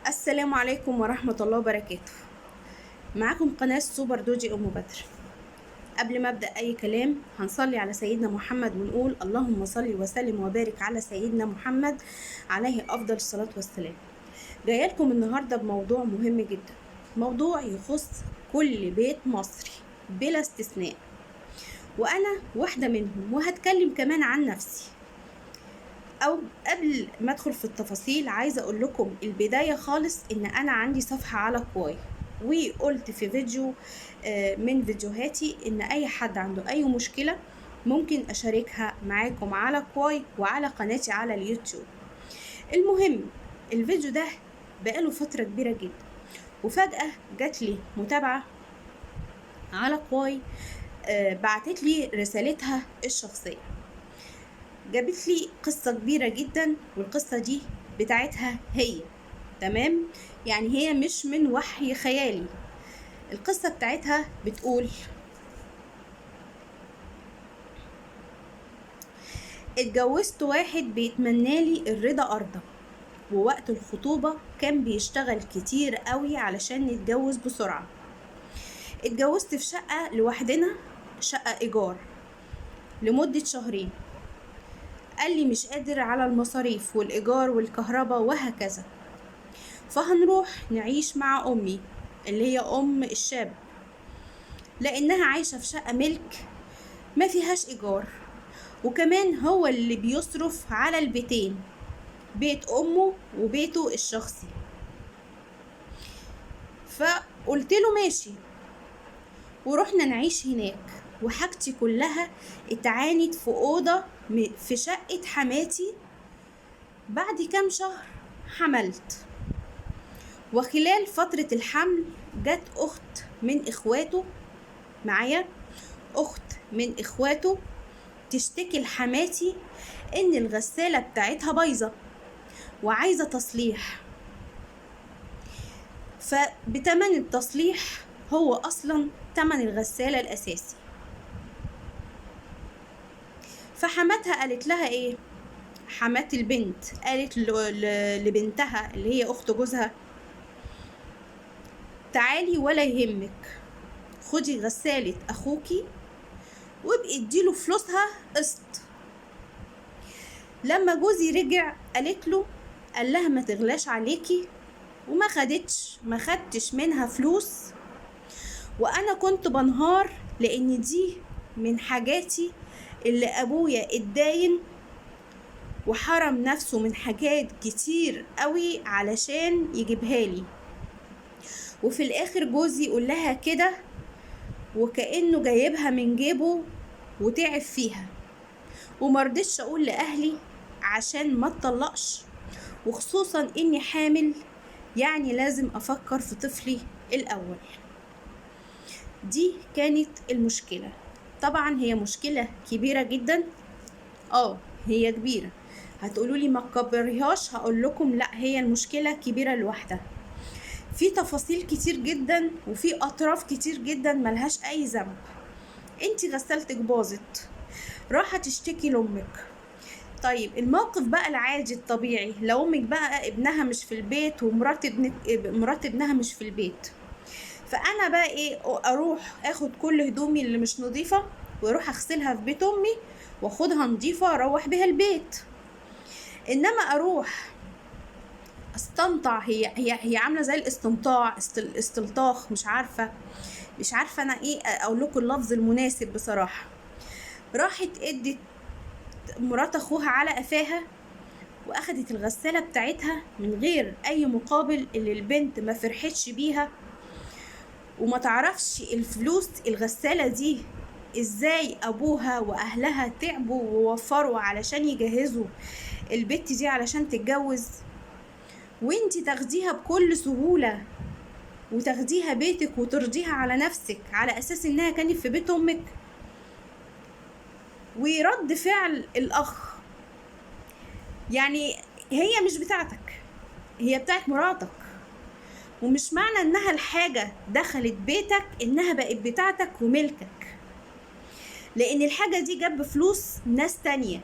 السلام عليكم ورحمة الله وبركاته. معاكم قناة سوبر دوجي أم بدر. قبل ما أبدأ أي كلام هنصلي على سيدنا محمد ونقول اللهم صل وسلم وبارك على سيدنا محمد عليه أفضل الصلاة والسلام. جاية لكم النهاردة بموضوع مهم جدا، موضوع يخص كل بيت مصري بلا استثناء، وأنا واحدة منهم، وهتكلم كمان عن نفسي. أو قبل ما أدخل في التفاصيل عايزة أقول لكم البداية خالص إن أنا عندي صفحة على كواي، وقلت في فيديو من فيديوهاتي إن أي حد عنده أي مشكلة ممكن أشاركها معاكم على كواي وعلى قناتي على اليوتيوب. المهم الفيديو ده بقاله فترة كبيرة جدا، وفجأة جات لي متابعة على كواي بعتت لي رسالتها الشخصية، جابت لي قصة كبيرة جدا، والقصة دي بتاعتها هي، تمام؟ يعني هي مش من وحي خيالي. القصة بتاعتها بتقول: اتجوزت واحد بيتمنالي الرضا أرضا، ووقت الخطوبة كان بيشتغل كتير قوي علشان نتجوز بسرعة. اتجوزت في شقة لوحدنا، شقة إيجار، لمدة شهرين. قال لي مش قادر على المصاريف والإيجار والكهرباء وهكذا، فهنروح نعيش مع أمي اللي هي أم الشاب، لأنها عايشة في شقة ملك ما فيهاش إيجار، وكمان هو اللي بيصرف على البيتين، بيت أمه وبيته الشخصي. فقلت له ماشي، ورحنا نعيش هناك، وحاجتي كلها اتعانت في أوضة في شقة حماتي. بعد كام شهر حملت، وخلال فترة الحمل جت أخت من إخواته معايا، أخت من إخواته تشتكي لحماتي إن الغسالة بتاعتها بايظة وعايزة تصليح، فبتمن التصليح هو أصلا تمن الغسالة الأساسي. فحماتها قالت لها إيه؟ حمات البنت قالت لبنتها اللي هي أخت جوزها: تعالي ولا يهمك، خدي غسالة أخوكي وابقي اديله فلوسها قسط. لما جوزي رجع قالت له، قال لها ما تغلاش عليكي، وما خدتش منها فلوس، وانا كنت بنهار لان دي من حاجاتي اللي ابويا اتداين وحرم نفسه من حاجات كتير قوي علشان يجيبها لي. وفي الاخر جوزي يقول لها كده وكأنه جايبها من جيبه وتعب فيها، ومرضتش اقول لاهلي عشان ما اتطلقش، وخصوصا اني حامل، يعني لازم افكر في طفلي الاول. دي كانت المشكلة. طبعا هي مشكلة كبيرة جدا، هي كبيرة. هتقولوا لي ما تكبريهاش، هقول لكم لا، هي المشكلة كبيرة لوحدها، في تفاصيل كتير جدا وفي اطراف كتير جدا ملهاش اي ذنب. انتي غسالتك باظت، راح تشتكي لامك. طيب الموقف بقى العادي الطبيعي، لو امك بقى ابنها مش في البيت مرات ابنها مش في البيت، فانا بقى ايه؟ اروح اخد كل هدومي اللي مش نظيفه واروح اغسلها في بيت امي، واخدها نظيفه اروح بيها البيت. انما اروح استنطع، هي عامله زي الاستنطاع، استلطاخ، مش عارفه انا ايه اقول لكم اللفظ المناسب بصراحه. راحت ادت مرات اخوها على قفاها، واخدت الغساله بتاعتها من غير اي مقابل، اللي البنت ما فرحتش بيها وما تعرفش الفلوس الغسالة دي ازاي ابوها واهلها تعبوا ووفروا علشان يجهزوا البت دي علشان تتجوز، وانتي تاخديها بكل سهولة وتاخديها بيتك وترضيها على نفسك على اساس انها كانت في بيت امك. ورد فعل الاخ، يعني هي مش بتاعتك، هي بتاعت مراتك، ومش معنى انها الحاجة دخلت بيتك انها بقت بتاعتك وملكك، لان الحاجة دي جاب فلوس ناس تانية.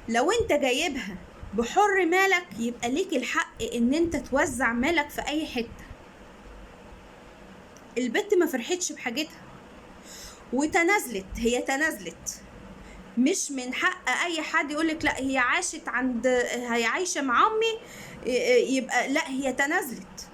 لو انت جايبها بحر مالك يبقى ليك الحق ان انت توزع مالك في اي حتة. البت ما فرحتش بحاجتها وتنازلت، هي تنازلت. مش من حق اي حد يقولك لا هي عاشت عند، هي عايشة مع امي يبقى لا، هي تنازلت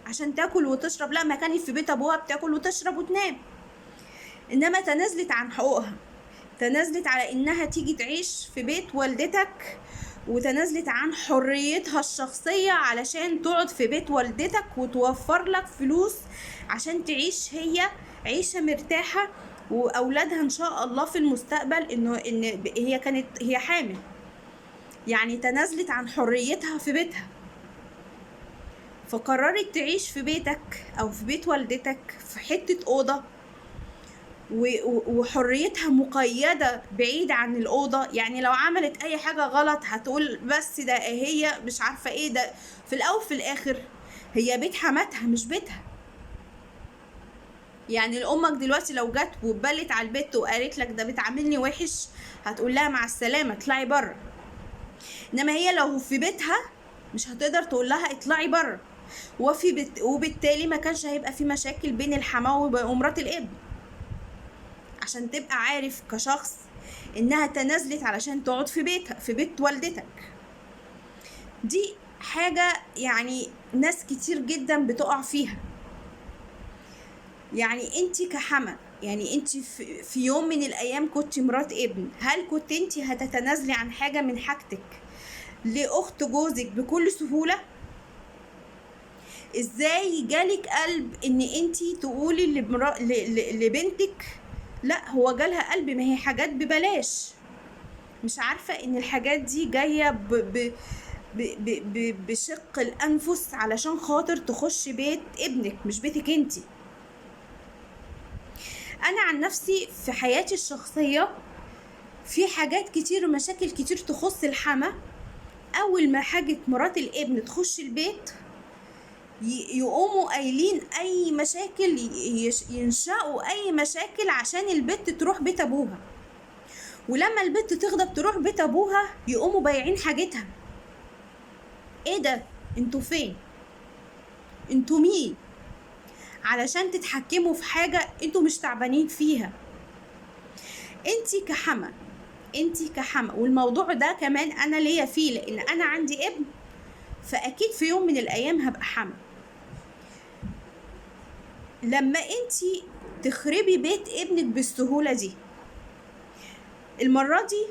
عشان تاكل وتشرب. لا، ما كانت في بيت ابوها بتاكل وتشرب وتنام، انما تنازلت عن حقوقها، تنازلت على انها تيجي تعيش في بيت والدتك، وتنازلت عن حريتها الشخصية علشان تقعد في بيت والدتك وتوفر لك فلوس عشان تعيش هي عيشة مرتاحة، واولادها ان شاء الله في المستقبل. ان هي كانت هي حامل، يعني تنازلت عن حريتها في بيتها، فقررت تعيش في بيتك او في بيت والدتك في حتة اوضة، وحريتها مقيدة بعيد عن الأوضة. يعني لو عملت أي حاجة غلط هتقول بس ده هي مش عارفة ايه ده. في الأول في الآخر هي بيت حماتها مش بيتها. يعني لأمك دلوقتي لو جت وبلت على البيت وقالت لك ده بتعاملني وحش، هتقول لها مع السلامة اطلعي بره. إنما هي لو في بيتها مش هتقدر تقول لها اطلعي بره، وبالتالي ما كانش هيبقى في مشاكل بين الحماة ومرات الابن. عشان تبقى عارف كشخص انها تنازلت علشان تقعد في بيتها في بيت والدتك. دي حاجة يعني ناس كتير جدا بتقع فيها. يعني انتي كحما، يعني انتي في يوم من الايام كنت مرات ابن، هل كنت انتي هتتنازلي عن حاجة من حاجتك لاخت جوزك بكل سهولة؟ ازاي جالك قلب ان انتي تقولي لبنتك لا؟ هو جالها قلب، ما هي حاجات ببلاش. مش عارفة ان الحاجات دي جاية بشق الانفس علشان خاطر تخش بيت ابنك مش بيتك انتي. انا عن نفسي في حياتي الشخصية في حاجات كتير ومشاكل كتير تخص الحما، اول ما حاجة مرات الابن تخش البيت يقوموا قايلين اي مشاكل، ينشأوا اي مشاكل عشان البت تروح بيت ابوها. ولما البت تغضب تروح بيت ابوها يقوموا بايعين حاجتها. ايه ده؟ انتوا فين؟ انتوا مين علشان تتحكموا في حاجة انتوا مش تعبانين فيها؟ انتي كحما والموضوع ده كمان انا ليا فيه، لان انا عندي ابن، فاكيد في يوم من الايام هبقى حما. لما انتي تخربي بيت ابنك بالسهولة دي، المرة دي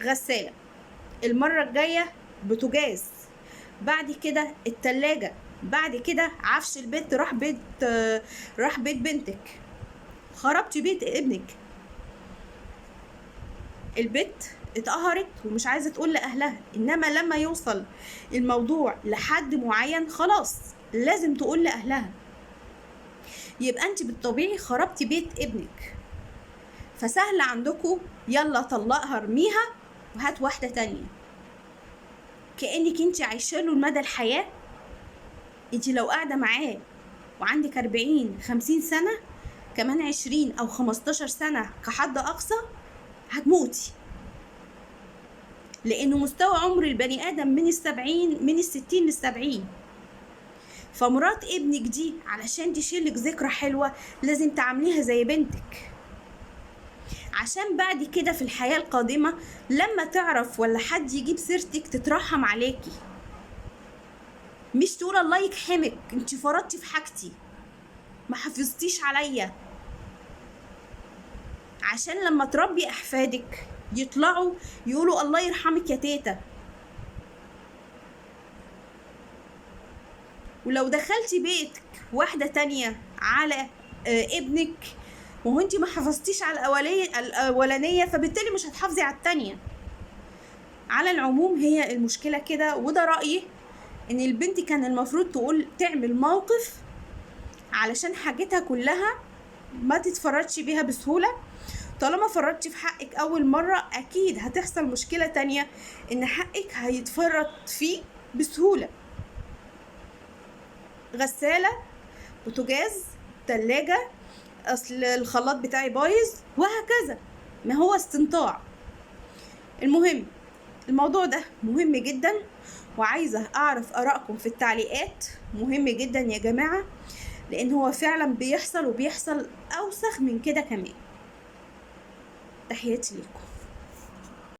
غسالة، المرة الجاية بوتاجاز، بعد كده التلاجة، بعد كده عفش البيت راح بيت بنتك، خربتي بيت ابنك. البت اتقهرت ومش عايزة تقول لأهلها، إنما لما يوصل الموضوع لحد معين خلاص لازم تقول لأهلها. يبقى انت بالطبيعي خربتي بيت ابنك، فسهل عندكم يلا طلقها ارميها وهات واحدة تانية، كأنك انت عايشة له لمدى الحياة. انت لو قاعدة معاه وعندك 40-50 سنة، كمان 20 أو 15 سنة كحد أقصى هتموتي، لأنه مستوى عمر البني آدم من 60 ل70. فمرات ابنك دي علشان تشيلك ذكرى حلوة لازم تعمليها زي بنتك، عشان بعد كده في الحياة القادمة لما تعرف ولا حد يجيب سيرتك تترحم عليكي، مش تقول الله يكحمك انت فرطتي في حاجتي ما حفظتيش عليا. عشان لما تربي احفادك يطلعوا يقولوا الله يرحمك يا تيتا. ولو دخلتي بيتك واحدة تانية على ابنك وهو انت ما حفظتيش على الاولانية، فبالتالي مش هتحافظي على التانية. على العموم هي المشكلة كده، وده رأيي ان البنت كان المفروض تعمل موقف علشان حاجتها كلها ما تتفرطش بيها بسهولة. طالما فرطتي في حقك اول مرة اكيد هتحصل مشكلة تانية ان حقك هيتفرط فيه بسهولة. غسالة، بوتاجاز، تلاجة، اصل الخلاط بتاعي بايظ، وهكذا، ما هو استنطاع. المهم الموضوع ده مهم جدا، وعايزة اعرف ارائكم في التعليقات، مهم جدا يا جماعة، لان هو فعلا بيحصل، وبيحصل اوسخ من كده كمان. تحياتي ليكم.